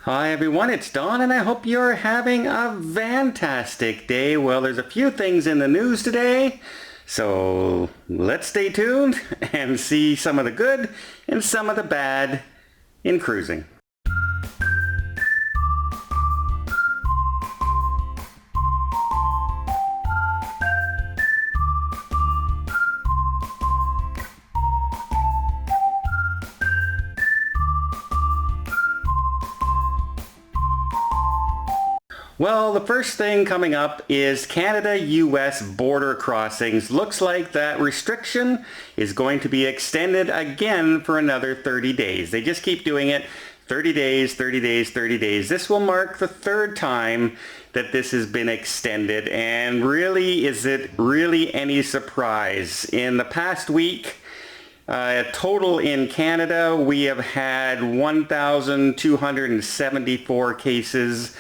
Hi everyone, it's Don and I hope you're having a fantastic day. Well, there's a few things in the news today, so let's stay tuned and see some of the good and some of the bad in cruising. Well, the first thing coming up is Canada-US border crossings. Looks like that restriction is going to be extended again for another 30 days. They just keep doing it. 30 days, 30 days, 30 days. This will mark the third time that this has been extended. And really, is it really any surprise? In the past week, total in Canada, we have had 1,274 cases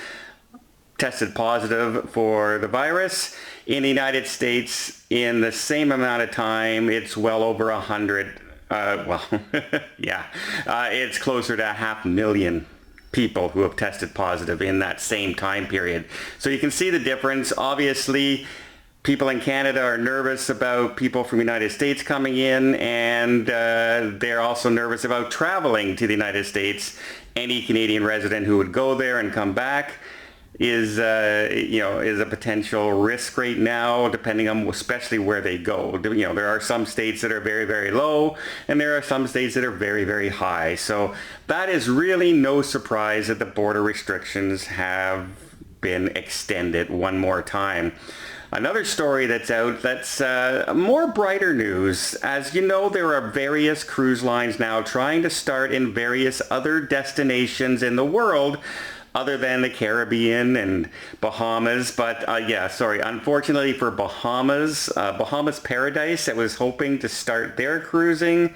tested positive for the virus. In the United States, in the same amount of time, it's well over 100. It's closer to 500,000 people who have tested positive in that same time period. So you can see the difference. Obviously, people in Canada are nervous about people from the United States coming in, and they're also nervous about traveling to the United States. Any Canadian resident who would go there and come back is a potential risk right now, depending on especially where they go. There are some states that are very, very low, and there are some states that are very, very high. So that is really no surprise that the border restrictions have been extended one more time. Another story that's out that's more brighter news. As you know, there are various cruise lines now trying to start in various other destinations in the world other than the Caribbean and Bahamas. But unfortunately for Bahamas, Bahamas Paradise that was hoping to start their cruising,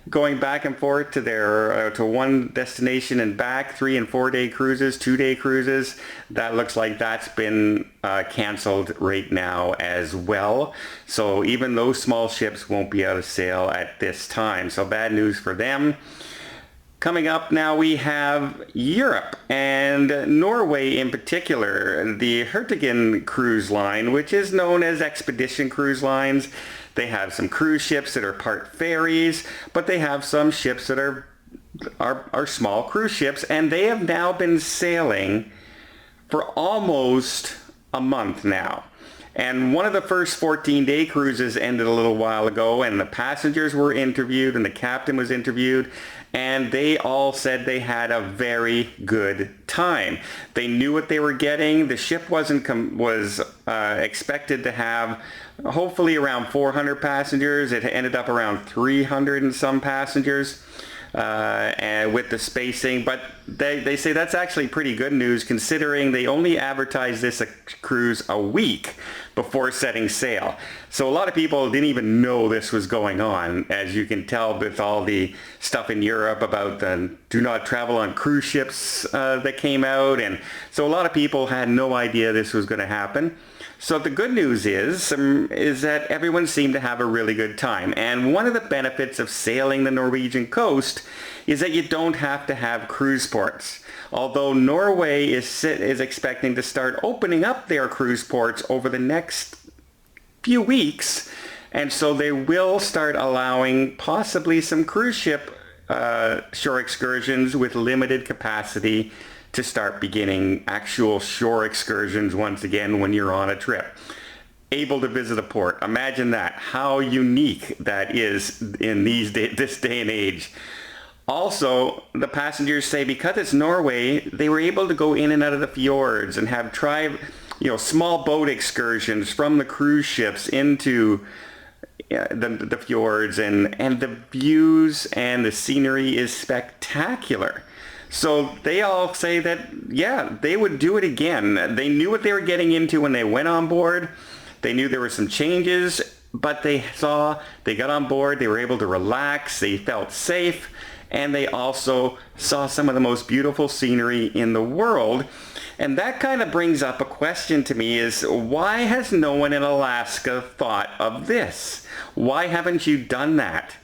going back and forth to their to one destination and back, 3 and 4 day cruises, 2-day cruises, that looks like that's been canceled right now as well. So even those small ships won't be out of sail at this time. So bad news for them. Coming up now, we have Europe and Norway in particular. The Hurtigruten cruise line, which is known as Expedition Cruise Lines. They have some cruise ships that are part ferries, but they have some ships that are small cruise ships, and they have now been sailing for almost a month now. And one of the first 14-day cruises ended a little while ago, and the passengers were interviewed and the captain was interviewed, and they all said they had a very good time. They knew what they were getting. The ship was expected to have hopefully around 400 passengers. It ended up around 300 and some passengers. And with the spacing, but they say that's actually pretty good news considering they only advertised this cruise a week before setting sail. So a lot of people didn't even know this was going on, as you can tell with all the stuff in Europe about the do not travel on cruise ships that came out, and so a lot of people had no idea this was going to happen. So the good news is that everyone seemed to have a really good time. And one of the benefits of sailing the Norwegian coast is that you don't have to have cruise ports. Although Norway is expecting to start opening up their cruise ports over the next few weeks. And so they will start allowing possibly some cruise ship shore excursions with limited capacity to start beginning actual shore excursions once again when you're on a trip. Able to visit a port. Imagine that, how unique that is in this day and age. Also, the passengers say because it's Norway, they were able to go in and out of the fjords and have small boat excursions from the cruise ships into the fjords, and the views and the scenery is spectacular. So they all say that, yeah, they would do it again. They knew what they were getting into when they went on board. They knew there were some changes, but they got on board, they were able to relax, they felt safe, and they also saw some of the most beautiful scenery in the world. And that kind of brings up a question to me is, why has no one in Alaska thought of this? Why haven't you done that?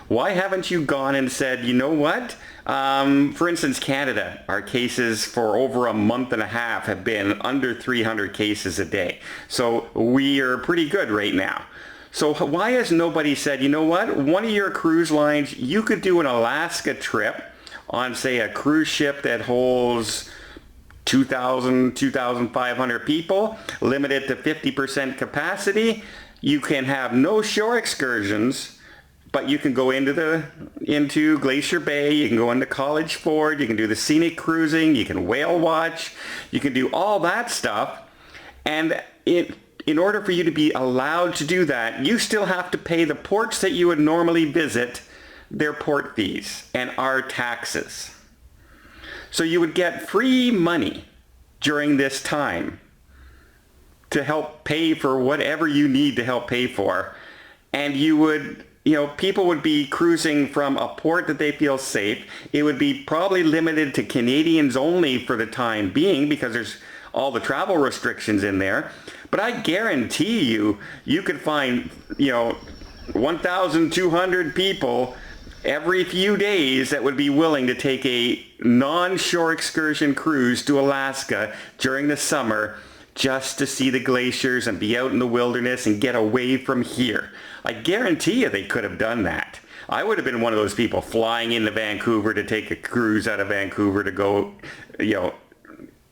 Why haven't you gone and said, you know what? For instance, Canada, our cases for over a month and a half have been under 300 cases a day. So we are pretty good right now. So why has nobody said, you know what? One of your cruise lines, you could do an Alaska trip on, say, a cruise ship that holds 2,000, 2,500 people, limited to 50% capacity. You can have no shore excursions, but you can go into Glacier Bay, you can go into College Ford, you can do the scenic cruising, you can whale watch, you can do all that stuff. And in order for you to be allowed to do that, you still have to pay the ports that you would normally visit their port fees and our taxes. So you would get free money during this time to help pay for whatever you need to help pay for. And you would, people would be cruising from a port that they feel safe. It would be probably limited to Canadians only for the time being because there's all the travel restrictions in there. But I guarantee you could find, 1,200 people every few days that would be willing to take a non-shore excursion cruise to Alaska during the summer just to see the glaciers and be out in the wilderness and get away from here. I guarantee you they could have done that. I would have been one of those people flying into Vancouver to take a cruise out of Vancouver to go,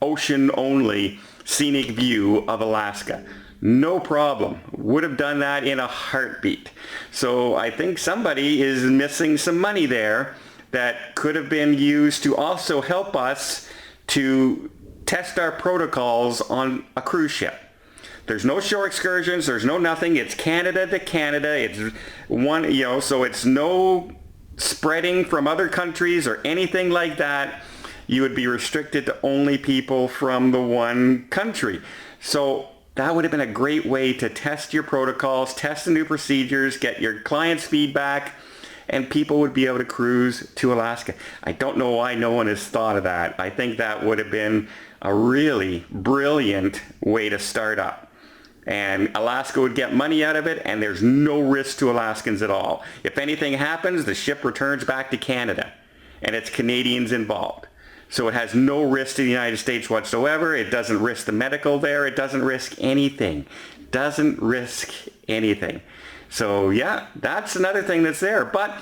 ocean only scenic view of Alaska. No problem. Would have done that in a heartbeat. So I think somebody is missing some money there that could have been used to also help us to test our protocols on a cruise ship. There's no shore excursions. There's no nothing. It's Canada to Canada. It's one, so it's no spreading from other countries or anything like that. You would be restricted to only people from the one country. So that would have been a great way to test your protocols, test the new procedures, get your clients' feedback, and people would be able to cruise to Alaska. I don't know why no one has thought of that. I think that would have been a really brilliant way to start up. And Alaska would get money out of it, and there's no risk to Alaskans at all. If anything happens, the ship returns back to Canada, and it's Canadians involved. So it has no risk to the United States whatsoever. It doesn't risk the medical there. It doesn't risk anything. Doesn't risk anything. So yeah, that's another thing that's there. But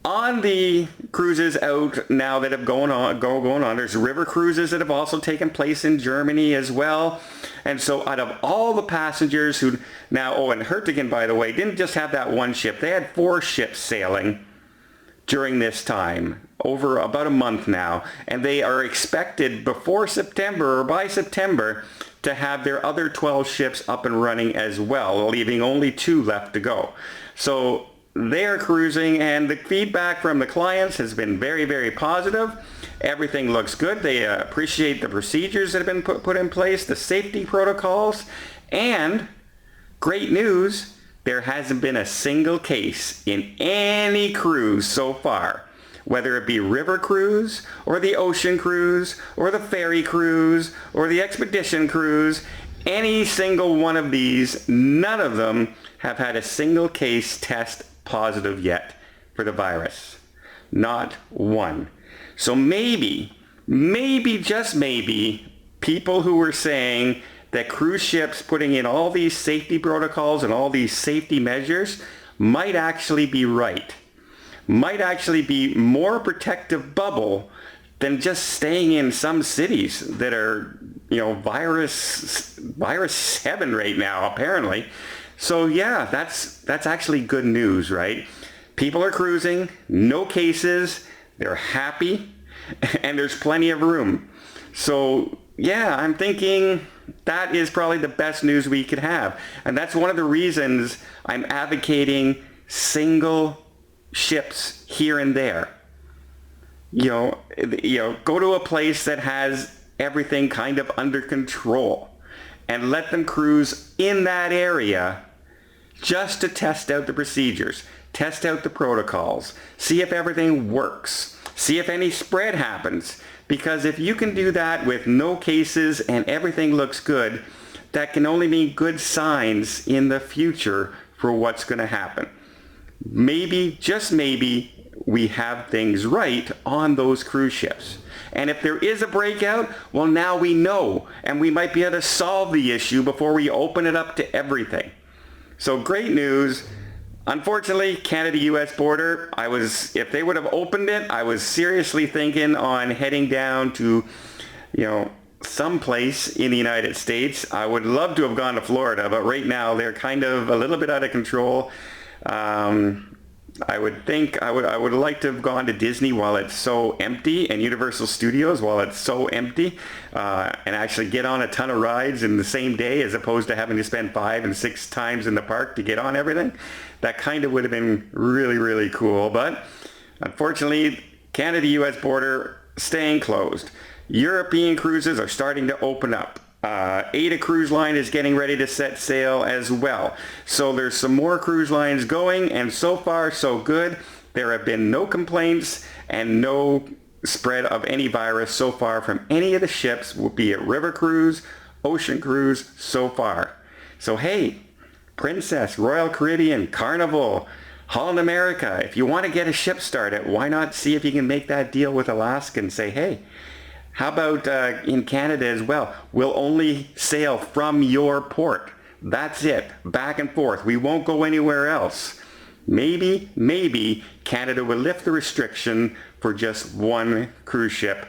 on the cruises out now that have going on, there's river cruises that have also taken place in Germany as well. And so out of all the passengers who now, and Hertigen, by the way, didn't just have that one ship. They had 4 ships sailing during this time, over about a month now, and they are expected before September or by September to have their other 12 ships up and running as well, leaving only 2 left to go. So they are cruising, and the feedback from the clients has been very, very positive. Everything looks good. They appreciate the procedures that have been put in place, the safety protocols, and great news, there hasn't been a single case in any cruise so far, whether it be river cruise or the ocean cruise or the ferry cruise or the expedition cruise. Any single one of these, none of them have had a single case test positive yet for the virus. Not one. So maybe, just maybe, people who were saying that cruise ships putting in all these safety protocols and all these safety measures might actually be right. Might actually be more protective bubble than just staying in some cities that are, virus heaven right now, apparently. So yeah, that's actually good news, right? People are cruising, no cases, they're happy, and there's plenty of room. So yeah, I'm thinking that is probably the best news we could have. And that's one of the reasons I'm advocating single ships here and there. Go to a place that has everything kind of under control and let them cruise in that area just to test out the procedures, test out the protocols, see if everything works, see if any spread happens. Because if you can do that with no cases and everything looks good, that can only mean good signs in the future for what's going to happen. maybe, just maybe, we have things right on those cruise ships. And if there is a breakout, well, now we know, and we might be able to solve the issue before we open it up to everything. So great news. Unfortunately, Canada-US border, if they would have opened it, I was seriously thinking on heading down to, someplace in the United States. I would love to have gone to Florida, but right now they're kind of a little bit out of control. I would think I would like to have gone to Disney while it's so empty, and Universal Studios while it's so empty, and actually get on a ton of rides in the same day, as opposed to having to spend 5 and 6 times in the park to get on everything. That kind of would have been really, really cool. But unfortunately, Canada-US border staying closed. European cruises are starting to open up. Ada Cruise Line is getting ready to set sail as well. So there's some more cruise lines going, and so far so good. There have been no complaints and no spread of any virus so far from any of the ships, be it river cruise, ocean cruise, so far. So hey, Princess, Royal Caribbean, Carnival, Holland America, if you want to get a ship started, why not see if you can make that deal with Alaska and say, hey, how about in Canada as well? We'll only sail from your port. That's it. Back and forth. We won't go anywhere else. Maybe Canada will lift the restriction for just one cruise ship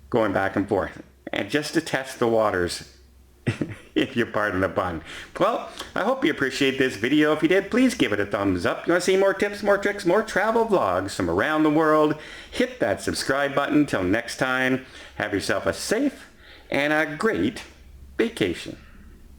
going back and forth. And just to test the waters, if you pardon the pun. Well, I hope you appreciate this video. If you did, please give it a thumbs up. You want to see more tips, more tricks, more travel vlogs from around the world? Hit that subscribe button. Till next time, have yourself a safe and a great vacation.